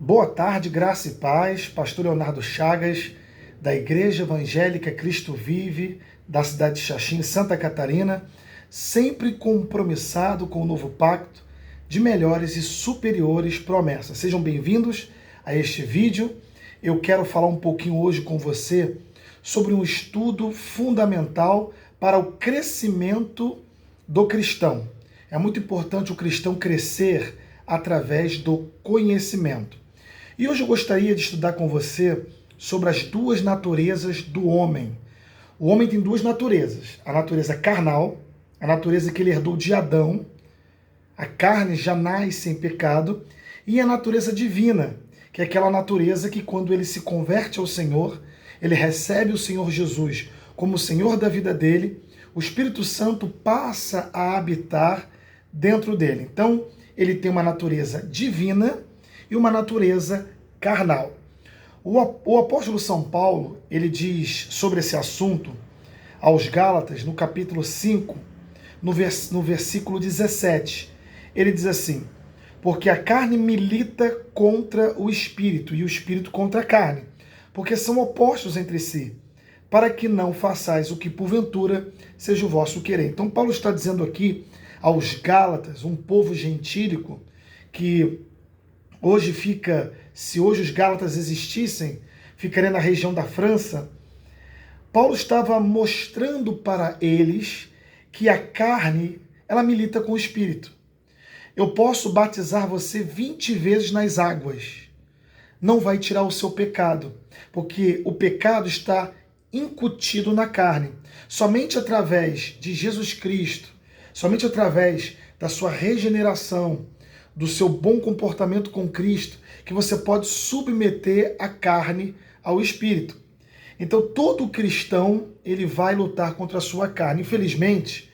Boa tarde, graça e paz. Pastor Leonardo Chagas, da Igreja Evangélica Cristo Vive, da cidade de Xaxim, Santa Catarina, sempre compromissado com o novo pacto de melhores e superiores promessas. Sejam bem-vindos a este vídeo. Eu quero falar um pouquinho hoje com você sobre um estudo fundamental para o crescimento do cristão. É muito importante o cristão crescer através do conhecimento. E hoje eu gostaria de estudar com você sobre as duas naturezas do homem. O homem tem duas naturezas: a natureza carnal, a natureza que ele herdou de Adão, a carne já nasce em pecado, e a natureza divina, que é aquela natureza que quando ele se converte ao Senhor, ele recebe o Senhor Jesus como o Senhor da vida dele, o Espírito Santo passa a habitar dentro dele. Então, ele tem uma natureza divina e uma natureza carnal. O apóstolo São Paulo, ele diz sobre esse assunto aos Gálatas, no capítulo 5, no versículo 17. Ele diz assim: porque a carne milita contra o espírito e o espírito contra a carne, porque são opostos entre si, para que não façais o que porventura seja o vosso querer. Então Paulo está dizendo aqui aos Gálatas, um povo gentílico, que hoje fica, se hoje os Gálatas existissem, ficaria na região da França. Paulo estava mostrando para eles que a carne, ela milita com o espírito. Eu posso batizar você 20 vezes nas águas, não vai tirar o seu pecado, porque o pecado está incutido na carne. Somente através de Jesus Cristo, somente através da sua regeneração, do seu bom comportamento com Cristo, que você pode submeter a carne ao espírito. Então todo cristão, ele vai lutar contra a sua carne. Infelizmente,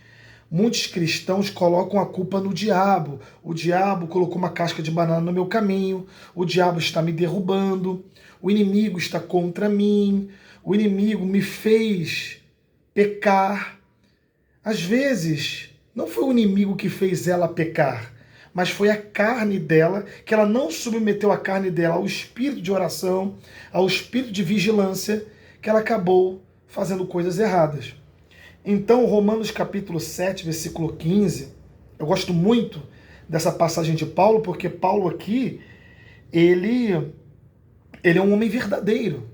muitos cristãos colocam a culpa no diabo. O diabo colocou uma casca de banana no meu caminho, o diabo está me derrubando, o inimigo está contra mim, o inimigo me fez pecar. Às vezes, não foi o inimigo que fez ela pecar, mas foi a carne dela, que ela não submeteu a carne dela ao espírito de oração, ao espírito de vigilância, que ela acabou fazendo coisas erradas. Então, Romanos capítulo 7, versículo 15, eu gosto muito dessa passagem de Paulo, porque Paulo aqui, ele é um homem verdadeiro.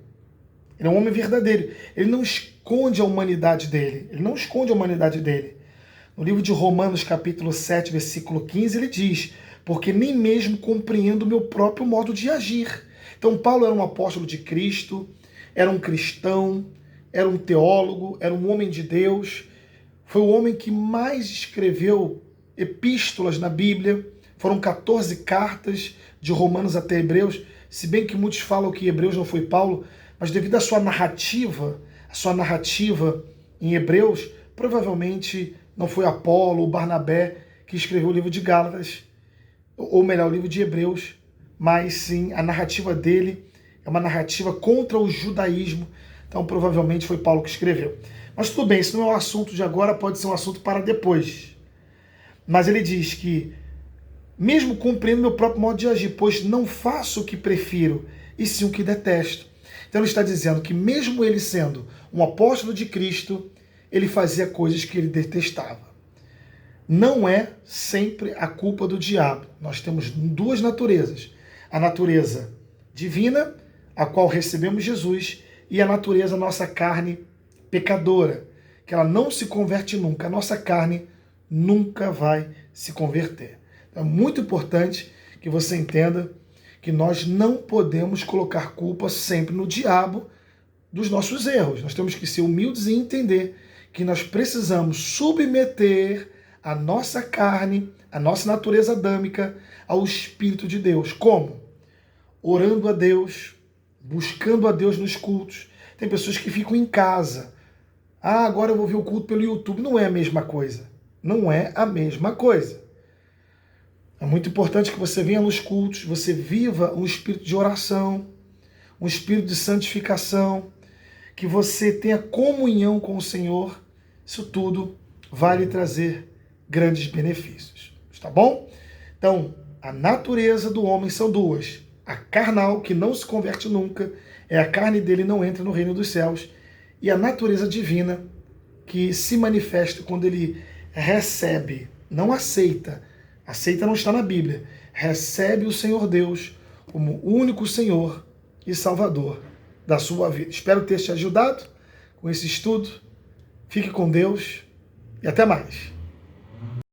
Ele é um homem verdadeiro. Ele não esconde a humanidade dele. Ele não esconde a humanidade dele. No livro de Romanos, capítulo 7, versículo 15, ele diz: porque nem mesmo compreendo o meu próprio modo de agir. Então, Paulo era um apóstolo de Cristo, era um cristão, era um teólogo, era um homem de Deus. Foi o homem que mais escreveu epístolas na Bíblia. Foram 14 cartas de Romanos até Hebreus, se bem que muitos falam que Hebreus não foi Paulo, mas devido à sua narrativa, em Hebreus, provavelmente não foi Apolo ou Barnabé que escreveu o livro de Gálatas, ou melhor, o livro de Hebreus, mas sim, a narrativa dele é uma narrativa contra o judaísmo, então provavelmente foi Paulo que escreveu. Mas tudo bem, isso não é o assunto de agora, pode ser um assunto para depois. Mas ele diz que, mesmo cumprindo meu próprio modo de agir, pois não faço o que prefiro, e sim o que detesto. Então ele está dizendo que mesmo ele sendo um apóstolo de Cristo, ele fazia coisas que ele detestava. Não é sempre a culpa do diabo. Nós temos duas naturezas: a natureza divina, a qual recebemos Jesus, e a natureza, nossa carne pecadora, que ela não se converte nunca. A nossa carne nunca vai se converter. Então é muito importante que você entenda que nós não podemos colocar culpa sempre no diabo dos nossos erros. Nós temos que ser humildes e entender que nós precisamos submeter a nossa carne, a nossa natureza adâmica, ao Espírito de Deus. Como? Orando a Deus, buscando a Deus nos cultos. Tem pessoas que ficam em casa. Ah, agora eu vou ver o culto pelo YouTube. Não é a mesma coisa. Não é a mesma coisa. É muito importante que você venha nos cultos, você viva um espírito de oração, um espírito de santificação, que você tenha comunhão com o Senhor. Isso tudo vai lhe trazer grandes benefícios. Está bom? Então, a natureza do homem são duas: A carnal, que não se converte nunca, é a carne dele não entra no reino dos céus. E a natureza divina, que se manifesta quando ele recebe, não aceita, aceita não está na Bíblia, recebe o Senhor Deus como único Senhor e Salvador da sua vida. Espero ter te ajudado com esse estudo. Fique com Deus e até mais.